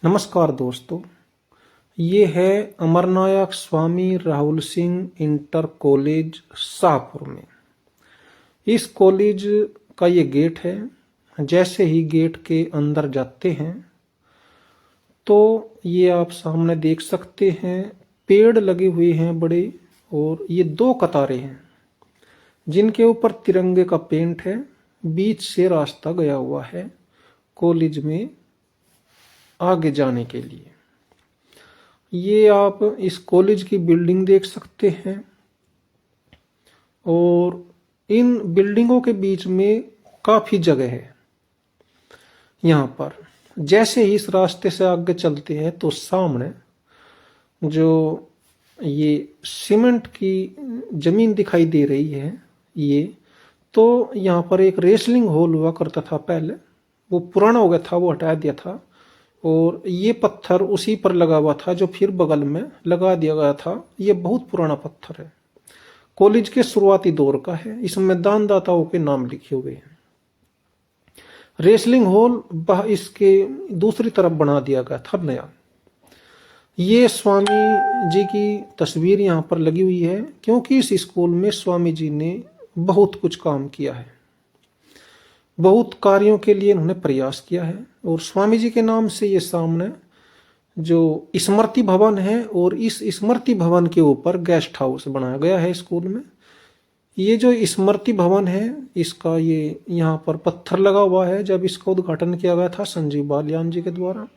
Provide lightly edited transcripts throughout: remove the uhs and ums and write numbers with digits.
नमस्कार दोस्तों, ये है अमरनायक स्वामी राहुल सिंह इंटर कॉलेज शाहपुर में। इस कॉलेज का ये गेट है। जैसे ही गेट के अंदर जाते हैं तो ये आप सामने देख सकते हैं, पेड़ लगे हुए हैं बड़े, और ये दो कतारें हैं जिनके ऊपर तिरंगे का पेंट है। बीच से रास्ता गया हुआ है कॉलेज में आगे जाने के लिए। ये आप इस कॉलेज की बिल्डिंग देख सकते हैं, और इन बिल्डिंगों के बीच में काफी जगह है। यहाँ पर जैसे ही इस रास्ते से आगे चलते हैं तो सामने जो ये सीमेंट की जमीन दिखाई दे रही है, ये तो यहाँ पर एक रेसलिंग हॉल हुआ करता था पहले। वो पुराना हो गया था, वो हटा दिया था, और ये पत्थर उसी पर लगा हुआ था जो फिर बगल में लगा दिया गया था। ये बहुत पुराना पत्थर है, कॉलेज के शुरुआती दौर का है। इसमें दानदाताओं के नाम लिखे हुए हैं। रेसलिंग हॉल इसके दूसरी तरफ बना दिया गया था नया। ये स्वामी जी की तस्वीर यहाँ पर लगी हुई है, क्योंकि इस स्कूल में स्वामी जी ने बहुत कुछ काम किया है, बहुत कार्यों के लिए उन्होंने प्रयास किया है। और स्वामी जी के नाम से ये सामने जो स्मृति भवन है, और इस स्मृति भवन के ऊपर गेस्ट हाउस बनाया गया है स्कूल में। ये जो स्मृति भवन है, इसका ये यहाँ पर पत्थर लगा हुआ है जब इसका उद्घाटन किया गया था संजीव बालियान जी के द्वारा।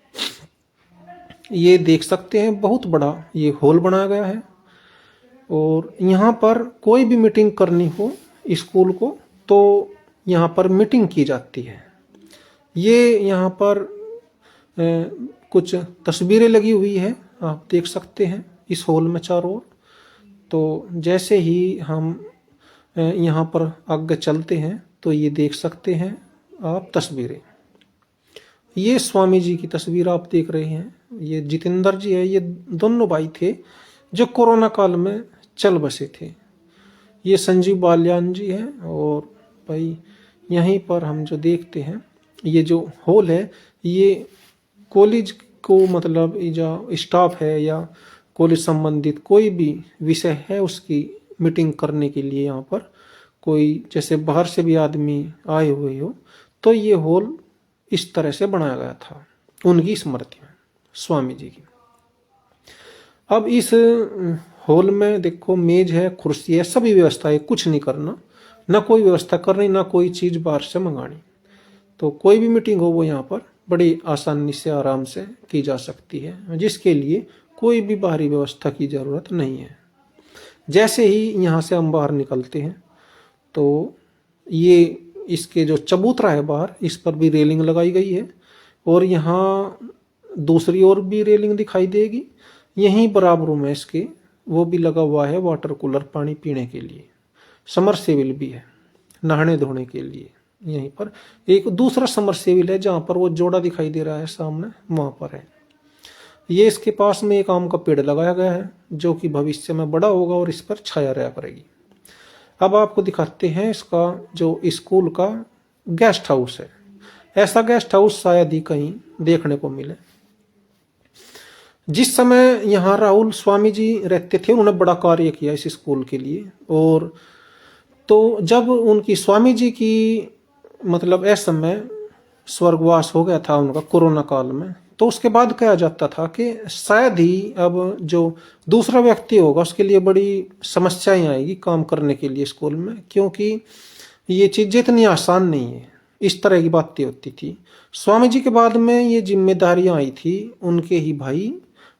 ये देख सकते हैं, बहुत बड़ा ये हॉल बनाया गया है, और यहाँ पर कोई भी मीटिंग करनी हो स्कूल को तो यहाँ पर मीटिंग की जाती है। ये यहाँ पर कुछ तस्वीरें लगी हुई है, आप देख सकते हैं इस हॉल में चारों ओर। तो जैसे ही हम यहाँ पर आगे चलते हैं तो ये देख सकते हैं आप तस्वीरें। ये स्वामी जी की तस्वीर आप देख रहे हैं। ये जितेंद्र जी है, ये दोनों भाई थे जो कोरोना काल में चल बसे थे। ये संजीव बालियान जी हैं, और भाई यहीं पर हम जो देखते हैं, ये जो हॉल है, ये कॉलेज को मतलब जो स्टाफ है या कॉलेज संबंधित कोई भी विषय है उसकी मीटिंग करने के लिए, यहाँ पर कोई जैसे बाहर से भी आदमी आए हुए हो तो ये हॉल इस तरह से बनाया गया था उनकी स्मृति में, स्वामी जी की। अब इस हॉल में देखो, मेज है, कुर्सी है, सभी व्यवस्था है। कुछ नहीं करना, ना कोई व्यवस्था करनी, ना कोई चीज बाहर से मंगानी। तो कोई भी मीटिंग हो वो यहाँ पर बड़ी आसानी से आराम से की जा सकती है, जिसके लिए कोई भी बाहरी व्यवस्था की जरूरत नहीं है। जैसे ही यहाँ से हम बाहर निकलते हैं तो ये इसके जो चबूतरा है बाहर, इस पर भी रेलिंग लगाई गई है, और यहाँ दूसरी ओर भी रेलिंग दिखाई देगी। यहीं बराबर में इसके वो भी लगा हुआ है वाटर कूलर, पानी पीने के लिए। समरसेबिल भी है नहाने धोने के लिए। यहीं पर एक दूसरा समरसेबिल है जहां पर वो जोड़ा दिखाई दे रहा है सामने, वहां पर है। ये इसके पास में एक आम का पेड़ लगाया गया है जो कि भविष्य में बड़ा होगा और इस पर छाया रहा करेगी। अब आपको दिखाते हैं इसका जो स्कूल का गेस्ट हाउस है। ऐसा गेस्ट हाउस शायद ही कहीं देखने को मिले। जिस समय यहाँ राहुल स्वामी जी रहते थे, उन्होंने बड़ा कार्य किया इस स्कूल के लिए। और तो जब उनकी स्वामी जी की मतलब ऐसा समय स्वर्गवास हो गया था उनका कोरोना काल में, तो उसके बाद कहा जाता था कि शायद ही अब जो दूसरा व्यक्ति होगा उसके लिए बड़ी समस्याएं आएगी काम करने के लिए स्कूल में, क्योंकि ये चीजें इतनी आसान नहीं है। इस तरह की बातें होती थी। स्वामी जी के बाद में ये जिम्मेदारियां आई थी उनके ही भाई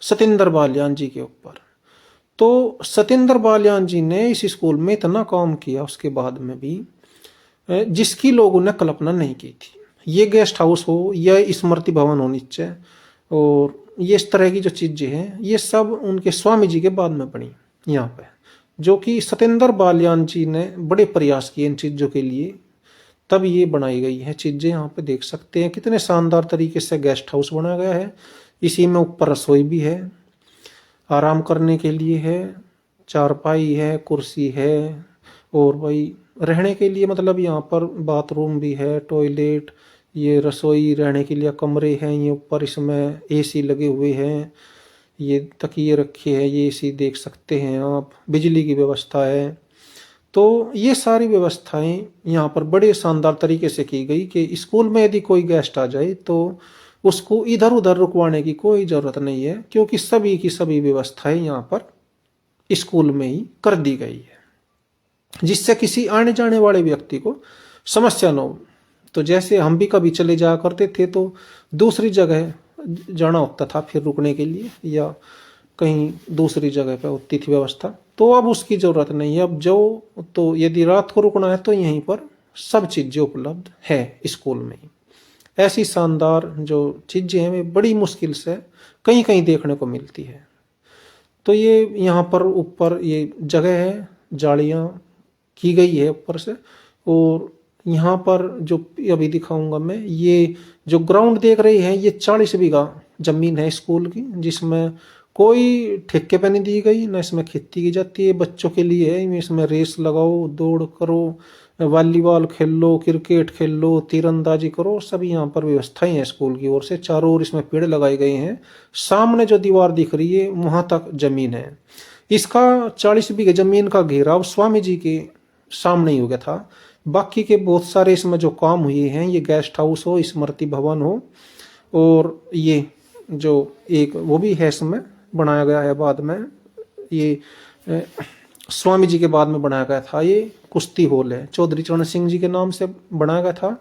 सतेंद्र बालियान जी के ऊपर। तो सतेंद्र बालियान जी ने इस स्कूल में इतना काम किया उसके बाद में भी, जिसकी लोगों ने कल्पना नहीं की थी। ये गेस्ट हाउस हो या स्मृति भवन हो नीचे, और ये इस तरह की जो चीजें हैं, ये सब उनके स्वामी जी के बाद में बनी यहाँ पे, जो कि सतेंद्र बालियान जी ने बड़े प्रयास किए इन चीजों के लिए, तब ये बनाई गई है चीजें। यहाँ पे देख सकते हैं कितने शानदार तरीके से गेस्ट हाउस बनाया गया है। इसी में ऊपर रसोई भी है, आराम करने के लिए है, चारपाई है, कुर्सी है, और भाई रहने के लिए मतलब यहाँ पर बाथरूम भी है, टॉयलेट, ये रसोई रहने के लिए कमरे हैं, ये ऊपर इसमें एसी लगे हुए हैं, ये तकिए रखे हैं, ये एसी देख सकते हैं आप, बिजली की व्यवस्था है। तो ये सारी व्यवस्थाएं यहाँ पर बड़े शानदार तरीके से की गई कि स्कूल में यदि कोई गेस्ट आ जाए तो उसको इधर उधर रुकवाने की कोई ज़रूरत नहीं है, क्योंकि सभी की सभी व्यवस्थाएं यहाँ पर स्कूल में ही कर दी गई है, जिससे किसी आने जाने वाले व्यक्ति को समस्या न हो। तो जैसे हम भी कभी चले जाया करते थे तो दूसरी जगह जाना होता था फिर रुकने के लिए, या कहीं दूसरी जगह पे होती थी व्यवस्था, तो अब उसकी ज़रूरत नहीं है। अब जो तो यदि रात को रुकना है तो यहीं पर सब चीज़ें उपलब्ध है स्कूल में ही। ऐसी शानदार जो चीज़ें हैं वे बड़ी मुश्किल से कहीं कहीं देखने को मिलती है। तो ये यहाँ पर ऊपर ये जगह है, जालियाँ की गई है ऊपर से, और यहाँ पर जो अभी दिखाऊंगा मैं, ये जो ग्राउंड देख रही है ये 40 बीघा जमीन है स्कूल की, जिसमें कोई ठेके पे नहीं दी गई, ना इसमें खेती की जाती है, बच्चों के लिए है। इसमें रेस लगाओ, दौड़ करो, वॉलीबॉल खेल लो, क्रिकेट खेल लो, तीरंदाजी करो, सभी यहाँ पर व्यवस्थाएं हैं स्कूल की ओर से। चारों ओर इसमें पेड़ लगाए गए हैं। सामने जो दीवार दिख रही है वहां तक जमीन है। इसका 40 बीघे जमीन का घेराव स्वामी जी के सामने ही हो गया था। बाकी के बहुत सारे इसमें जो काम हुए हैं, ये गेस्ट हाउस हो, स्मृति भवन हो, और ये जो एक वो भी है इसमें बनाया गया है बाद में, ये स्वामी जी के बाद में बनाया गया था। ये कुश्ती हॉल है, चौधरी चरण सिंह जी के नाम से बनाया गया था।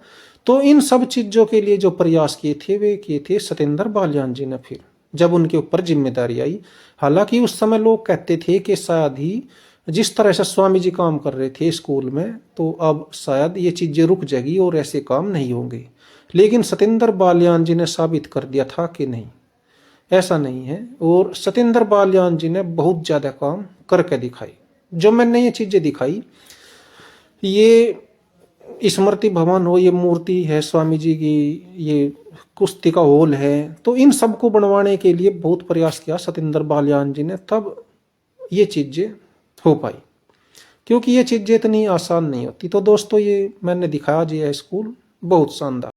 तो इन सब चीजों के लिए जो प्रयास किए थे वे किए थे सतेंद्र बालियान जी ने, फिर जब उनके ऊपर जिम्मेदारी आई। हालांकि उस समय लोग कहते थे कि शायद ही जिस तरह से स्वामी जी काम कर रहे थे स्कूल में, तो अब शायद ये चीजें रुक जाएगी और ऐसे काम नहीं होंगे। लेकिन सतेंद्र बालियान जी ने साबित कर दिया था कि नहीं, ऐसा नहीं है। और सतेंद्र बालियान जी ने बहुत ज्यादा काम करके दिखाई। जो मैंने ये चीजें दिखाई, ये स्मृति भवन हो, ये मूर्ति है स्वामी जी की, ये कुश्ती का हॉल है, तो इन सबको बनवाने के लिए बहुत प्रयास किया सतेंद्र बालियान जी ने, तब ये चीजें हो पाई, क्योंकि ये चीजें इतनी आसान नहीं होती। तो दोस्तों, ये मैंने दिखाया जी है स्कूल बहुत शानदार।